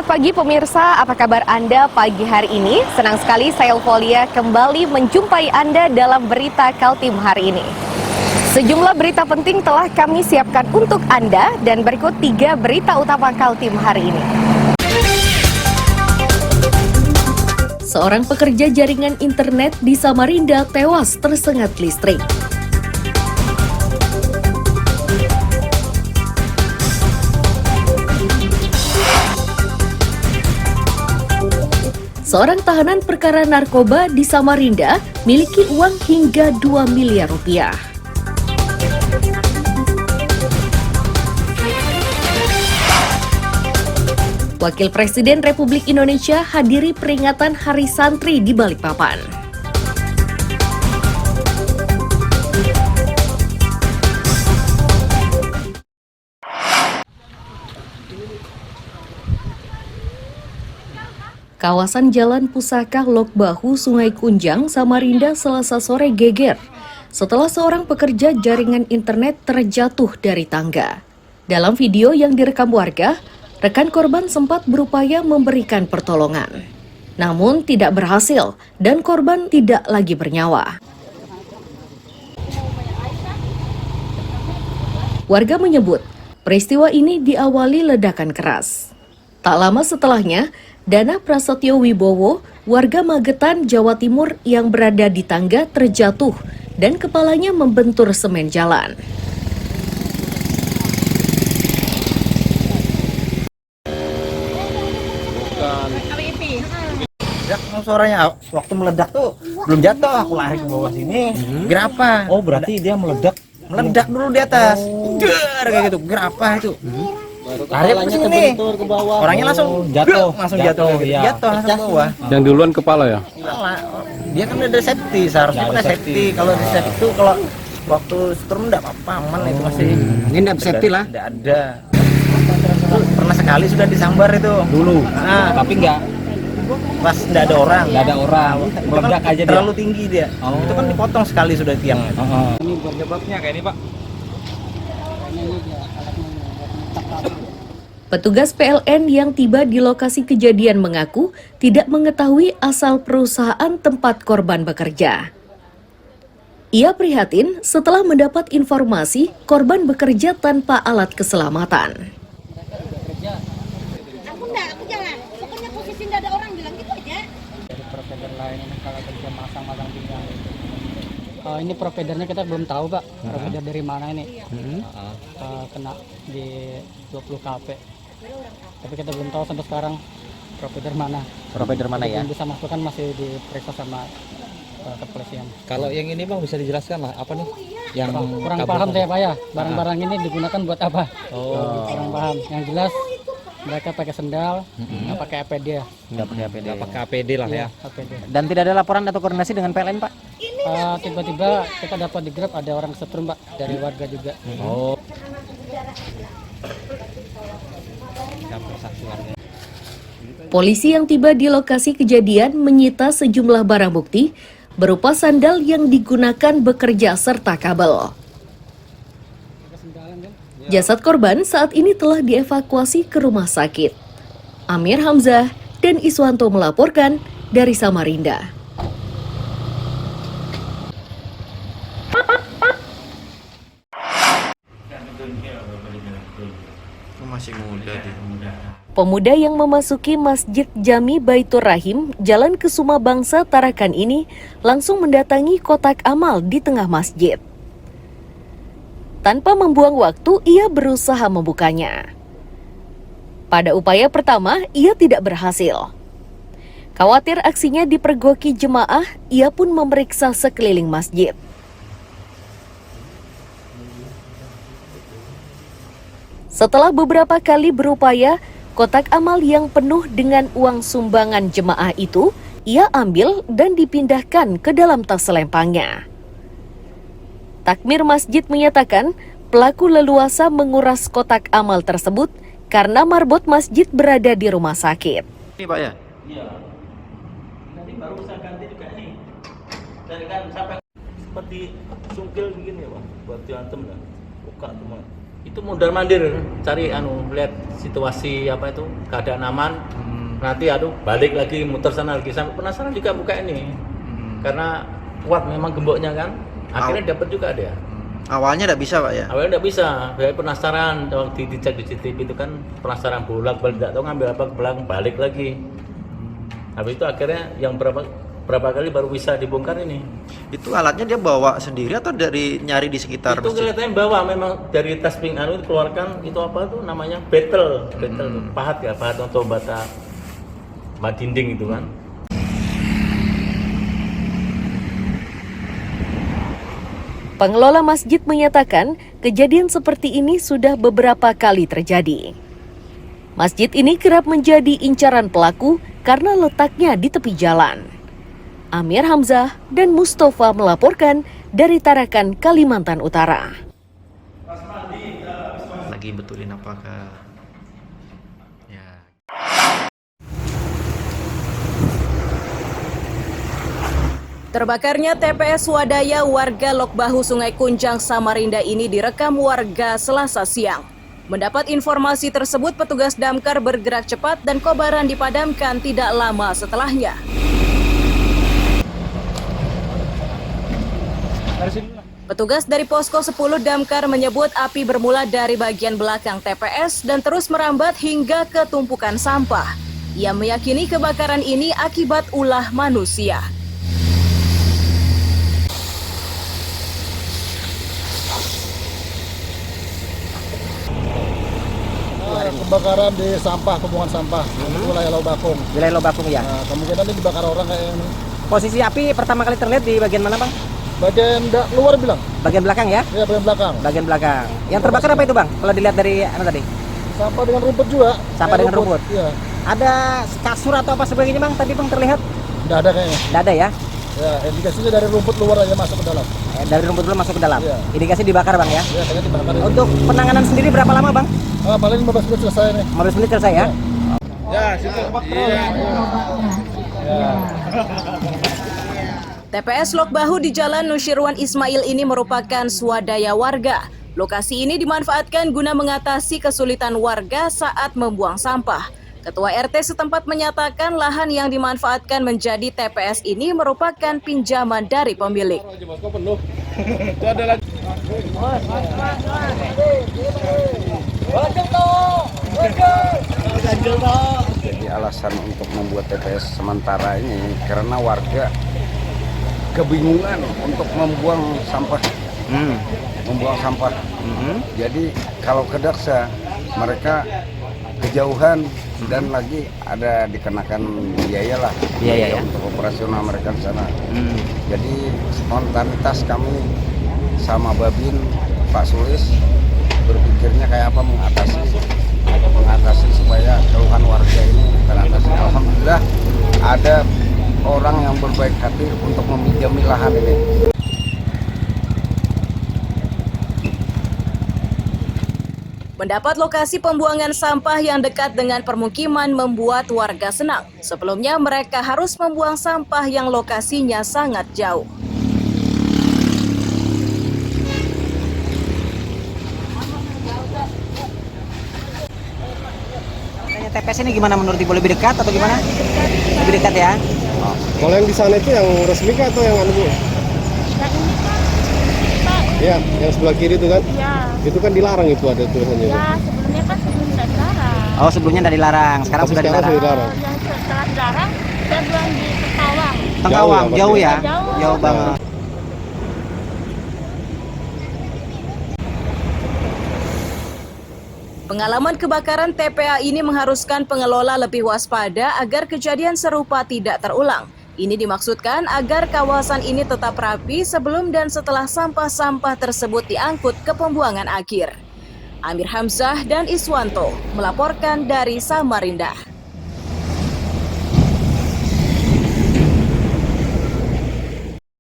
Selamat pagi pemirsa, apa kabar Anda pagi hari ini? Senang sekali saya Elvolia kembali menjumpai Anda dalam berita Kaltim hari ini. Sejumlah berita penting telah kami siapkan untuk Anda dan berikut 3 berita utama Kaltim hari ini. Seorang pekerja jaringan internet di Samarinda tewas tersengat listrik. Seorang tahanan perkara narkoba di Samarinda miliki uang hingga 2 miliar rupiah. Wakil Presiden Republik Indonesia hadiri peringatan Hari Santri di Balikpapan. Kawasan Jalan Pusaka Lok Bahu, Sungai Kunjang, Samarinda Selasa sore geger setelah seorang pekerja jaringan internet terjatuh dari tangga. Dalam video yang direkam warga, rekan korban sempat berupaya memberikan pertolongan. Namun tidak berhasil dan korban tidak lagi bernyawa. Warga menyebut peristiwa ini diawali ledakan keras. Tak lama setelahnya, Dana Prasetyo Wibowo, warga Magetan, Jawa Timur yang berada di tangga terjatuh dan kepalanya membentur semen jalan. Suaranya waktu meledak tuh belum jatuh, aku lari ke bawah sini. Gerapa? Oh, berarti dia meledak Dulu di atas. Ger kayak gitu. Gerapa itu? Lari ke sini. ke bawah. Orangnya langsung jatuh. Langsung jatuh langsung ke bawah. Yang duluan kepala ya? Kepala. Dia kan udah safety, seharusnya pakai safety. Kalau di safety itu kalau waktu storm enggak apa-apa, aman itu masih. Ini enggak safety lah. Enggak ada. Pernah sekali sudah disambar itu. Dulu. Nah, Tapi enggak pas enggak ada orang. Meledak aja dia. Terlalu tinggi dia. Oh. Itu kan dipotong sekali sudah tiangnya. Ini penyebabnya kayak ini, Pak. Petugas PLN yang tiba di lokasi kejadian mengaku tidak mengetahui asal perusahaan tempat korban bekerja. Ia prihatin setelah mendapat informasi korban bekerja tanpa alat keselamatan. Aku jalan. Pokoknya posisi nggak ada orang, bilang gitu aja. Dari provider lain kalau kerja masang-masang tiang. Ini providernya kita belum tahu, Pak. Provider dari mana ini? Kena di 20 KP. Tapi kita belum tahu sampai sekarang provider mana. Ya? Yang bisa masuk kan masih diperiksa sama kepolisian. Kalau yang ini Bang bisa dijelaskan lah apa nih? Yang Kurang paham saya, Pak ya. Barang-barang ini digunakan buat apa? Kurang paham. Yang jelas mereka pakai sendal, nggak pakai APD ya. Nggak pakai APD lah ya. APD. Dan tidak ada laporan atau koordinasi dengan PLN, Pak? Tiba-tiba kita dapat di Grab ada orang kesetrum, Pak, dari warga juga. Oh. Polisi yang tiba di lokasi kejadian menyita sejumlah barang bukti berupa sandal yang digunakan bekerja serta kabel. Jasad korban saat ini telah dievakuasi ke rumah sakit. Amir Hamzah dan Iswanto melaporkan dari Samarinda. Masih muda dia. Pemuda yang memasuki Masjid Jami Baitur Rahim, Jalan Kesuma Bangsa Tarakan ini langsung mendatangi kotak amal di tengah masjid. Tanpa membuang waktu, ia berusaha membukanya. Pada upaya pertama, ia tidak berhasil. Khawatir aksinya dipergoki jemaah, ia pun memeriksa sekeliling masjid. Setelah beberapa kali berupaya, kotak amal yang penuh dengan uang sumbangan jemaah itu, ia ambil dan dipindahkan ke dalam tas selempangnya. Takmir masjid menyatakan pelaku leluasa menguras kotak amal tersebut karena marbot masjid berada di rumah sakit. Ini Pak ya? Iya. Nanti baru saya ganti juga nih. Dari kan sampai seperti sungkil begini ya Pak, buat diantem lah. Buka cuma. itu mondar mandir cari lihat situasi apa itu keadaan aman. Nanti balik lagi muter sana lagi sampai penasaran juga buka ini. Karena kuat memang gemboknya kan. Akhirnya dapat juga dia. Awalnya nggak bisa Pak ya? Awalnya nggak bisa, saya penasaran waktu dicek di CCTV itu kan penasaran bolak-balik, nggak tahu ngambil apa ke belakang, balik lagi. Habis itu akhirnya yang berapa kali baru bisa dibongkar ini. Itu alatnya dia bawa sendiri atau dari nyari di sekitar Itu masjid? kelihatannya bawa memang dari tas ping keluarkan itu apa tuh namanya betel pahat untuk bata dinding itu kan. Pengelola masjid menyatakan kejadian seperti ini sudah beberapa kali terjadi. Masjid ini kerap menjadi incaran pelaku karena letaknya di tepi jalan. Amir Hamzah dan Mustafa melaporkan dari Tarakan, Kalimantan Utara. Lagi betulin apakah ya. Terbakarnya TPS swadaya warga Lok Bahu Sungai Kunjang, Samarinda ini direkam warga Selasa siang. Mendapat informasi tersebut, petugas damkar bergerak cepat dan kobaran dipadamkan tidak lama setelahnya. Petugas dari Posko 10 Damkar menyebut api bermula dari bagian belakang TPS dan terus merambat hingga ke tumpukan sampah. Ia meyakini kebakaran ini akibat ulah manusia. Kebakaran di pembuangan sampah, wilayah Lobakung. Wilayah Lobakung ya. Nah, kemungkinan ini dibakar orang kayak ini. Posisi api pertama kali terlihat di bagian mana Bang? Bagian luar bilang? Bagian belakang ya? Iya, bagian belakang. Bagian belakang. Yang terbakar apa itu Bang? Kalau dilihat dari tadi? Sampah dengan rumput juga. Sampah dengan rumput. Iya. Ada kasur atau apa sebagainya Bang? Tadi Bang terlihat? Nggak ada kayaknya. Nggak ada ya? Ya, indikasinya dari rumput luar aja masuk ke dalam. Dari rumput dulu masuk ke dalam. Iya. Indikasi dibakar Bang ya? Iya, kayaknya dibakar. Untuk penanganan sendiri berapa lama Bang? Paling 15 menit selesai nih. 15 menit selesai ya? Ya, situ. Iya. TPS Lok Bahu di Jalan Nusyirwan Ismail ini merupakan swadaya warga. Lokasi ini dimanfaatkan guna mengatasi kesulitan warga saat membuang sampah. Ketua RT setempat menyatakan lahan yang dimanfaatkan menjadi TPS ini merupakan pinjaman dari pemilik. Jadi alasan untuk membuat TPS sementara ini karena warga kebingungan untuk membuang sampah. Jadi kalau ke Daksa mereka kejauhan dan lagi ada dikenakan biaya lah, biaya untuk operasional mereka di sana. Jadi spontanitas kami sama Babin Pak Sulis berpikirnya kayak apa mengatasi supaya keluhan warga ini teratasi. Alhamdulillah ada orang yang berbaik hati untuk meminjami lahan ini. Mendapat lokasi pembuangan sampah yang dekat dengan permukiman membuat warga senang. Sebelumnya mereka harus membuang sampah yang lokasinya sangat jauh. TPS ini gimana menurut Ibu, lebih dekat atau gimana? Lebih dekat ya? Kalau yang di sana itu yang resmi kah atau yang anu Bu? Iya, yang sebelah kiri itu kan? Iya. Itu kan dilarang itu ada tulisannya. Ya, sebelumnya kan tidak dilarang. Oh, sebelumnya tidak dilarang, sekarang sudah dilarang. Yang setelah dilarang, saya buang di Tengkawang. Tengkawang, jauh ya? Jauh. Jauh banget. Pengalaman kebakaran TPA ini mengharuskan pengelola lebih waspada agar kejadian serupa tidak terulang. Ini dimaksudkan agar kawasan ini tetap rapi sebelum dan setelah sampah-sampah tersebut diangkut ke pembuangan akhir. Amir Hamzah dan Iswanto melaporkan dari Samarinda.